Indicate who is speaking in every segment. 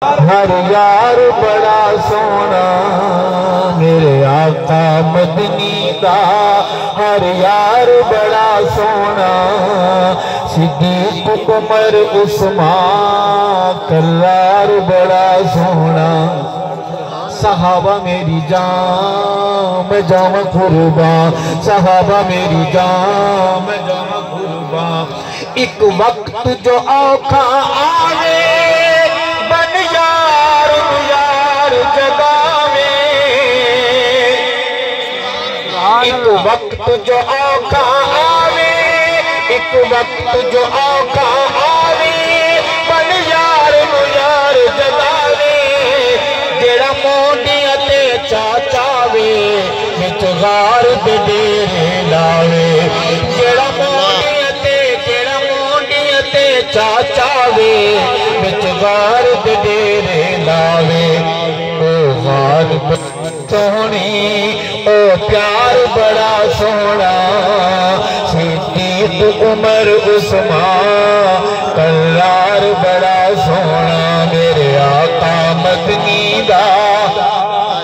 Speaker 1: ہر یار بڑا سونا میرے آقا مدنی دا، ہر یار بڑا سونا صدیق عمر عثمان کرار بڑا سونا۔ صحابہ میری جان میں جاواں قربان، صحابہ میری جان میں جاواں قربان۔ ایک وقت جو اوکھا آوے بن یار یار جگاوے، ایک وقت جو اوکھا آوے، ایک وقت جو اوکھا آوے بن یار یار جگاوے، جیڑا موڈیاں تے چاچاوے وچ غار دے ڈیرے لاوے، جیڑا موڈیاں تے چاچاوے وچ غار دے ڈیرے لاوے۔ او غار سونی او پیار بڑا سونا صدیق عمر عثمان کرار بڑا سونا میرے آقا مدنی دا۔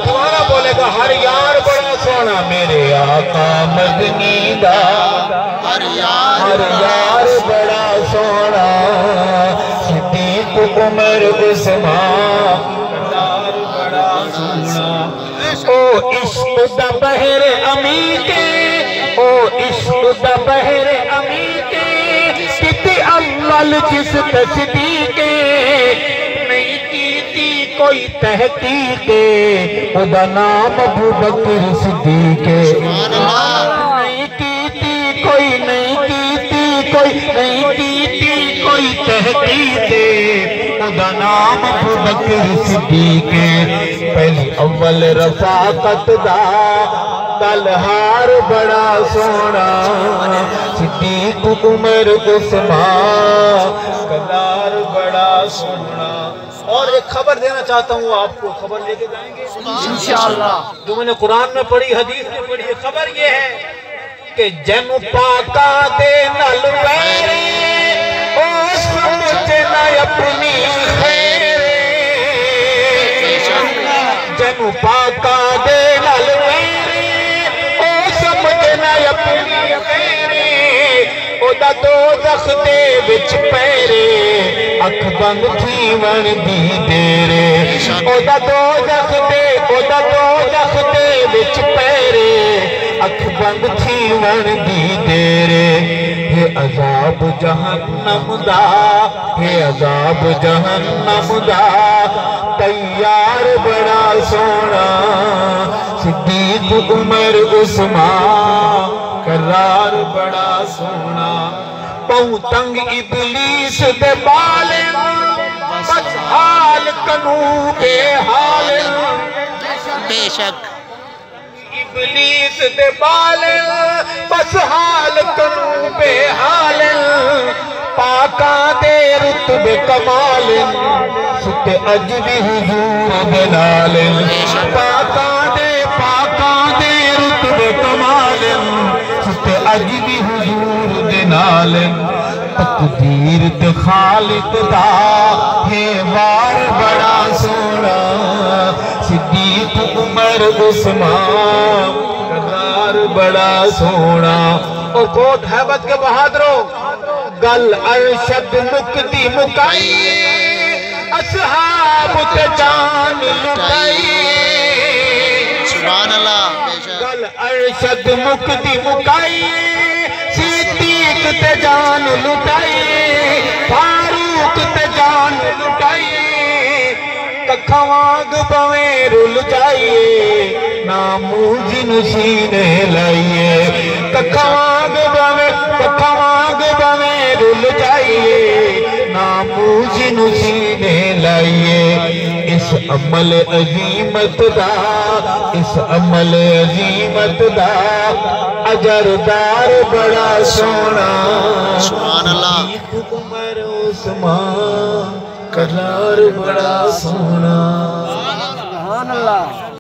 Speaker 1: دوبارہ بولے گا ہر یار بڑا سونا میرے آقا مدنی دا، ہر یار بڑا سونا صدیق عمر عثمان کرار بڑا سونا۔ او عشق دا بحر امیتے، او عشق دا بحر امیتے، کتے اول جس تصدیقے نہیں کیتی کوئی تحقیقے، او دا نام ابو بکر صدیقے، نہیں کیتی کوئی نہیں کیتی کوئی نہیں کیتی کوئی تحقیقے، او دا نام ابو بکر صدیقے۔ پہلی اول رفاقت دا دلہار بڑا سونا صدیق عمر عثمان کرار بڑا سونا۔ اور ایک خبر دینا چاہتا ہوں آپ کو، خبر لے کے جائیں گے انشاءاللہ، جو میں نے قرآن میں پڑھی حدیث میں پڑھی ہے۔ خبر یہ ہے کہ جن پاکا دے نل پیرے او سمجھے نہ اپنی خیرے، جن پاکا دے نل پیرے او سمجھے نہ اپنی خیرے، او دا دوزخ دے وچ پیرے اکھ بند تھی ون دی دیرے، او دا دوزخ دے وچ پیرے اکھ بند تھی ون دی دیرے۔ ہے عذاب جہنم دا، ہے عذاب جہنم دا تیار بڑا سونا صدیق عمر عثمان کرار بڑا سونا۔ پہوں تنگ ابلیس دے بالن بس حال کنو بے حال، بے شک ابلیس دے بالن بس حال کنو بے حال، پاکاں دے رتبے کمال ستے اج بھی حضور دلال، پاکاں دے رتبے کمال ستے اج بھی حضور دلال۔ تقدیر تے خالق دا ہے وار بڑا سونا صدیق عمر عثمان کرار بڑا سونا۔ اور کوٹ حیبت کے بہادروں، گل ارشد مکتی مکائیے اصحاب تے جان لٹائیے، سبحان اللہ، گل ارشد مکتی مکائیے صدیق تے جان لٹائیے، فاروق تے جان لٹائیے، ککھاں وانگ بویں رل جائیے نامو جن سینے لائیے، ککھاں وانگ بویں رل جائیے نامو جن سینے لائیے۔ اس عمل عظیمت دا، اس عمل عظیمت دا اجردار بڑا سونا صدیق عمر عثمان کرار بڑا سونا۔ سبحان اللہ۔